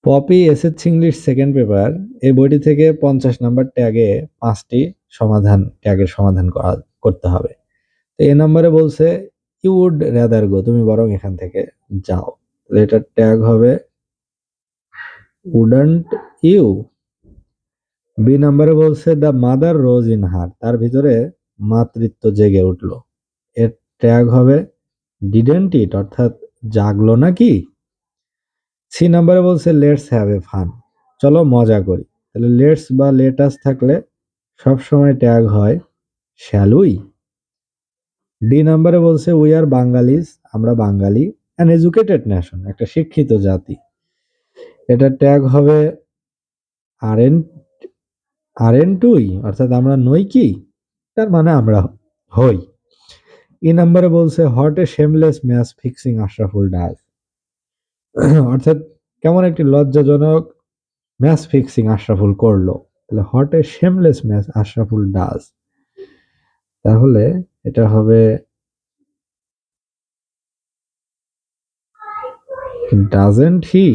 Poppy SSC English second paper এই বইটি থেকে 50 নাম্বার ট্যাগে 5টি ট্যাগের সমাধান করতে হবে। তো এ নম্বরে বলছে ইউ উড রাদার গো, তুমি বরং এখান থেকে যাও। এটার ট্যাগ হবে উডন্ট ইউ। বি নম্বরে বলছে the mother rose in her, তার ভিতরে মাতৃত্ব জেগে উঠলো। এর ট্যাগ হবে ডিডেন্ট ইট, অর্থাৎ জাগলো নাকি। সি নাম্বারে বলছে লেটস হ্যাভ এ ফান, চলো মজা করি। তাহলে লেটস বা লেটাস থাকলে সবসময় ট্যাগ হয় শ্যাল উই। ডি নাম্বারে বলছে উই আর বাঙালিজ, আমরা বাঙালি, অ্যান এডুকেটেড নেশন, একটা শিক্ষিত জাতি। এটা ট্যাগ হবে আরেন্ট আরেন্ট উই, অর্থাৎ আমরা নই কি, তার মানে আমরা হই। ই নাম্বারে বলছে what a shameless match fixing Ashraful does, অর্থাৎ কেমন একটি লজ্জাজনক ম্যাচ ফিক্সিং আশরাফুল করলো। তাহলে what a shameless match Ashraful does, তাহলে এটা হবে ডাজেন্ট হি।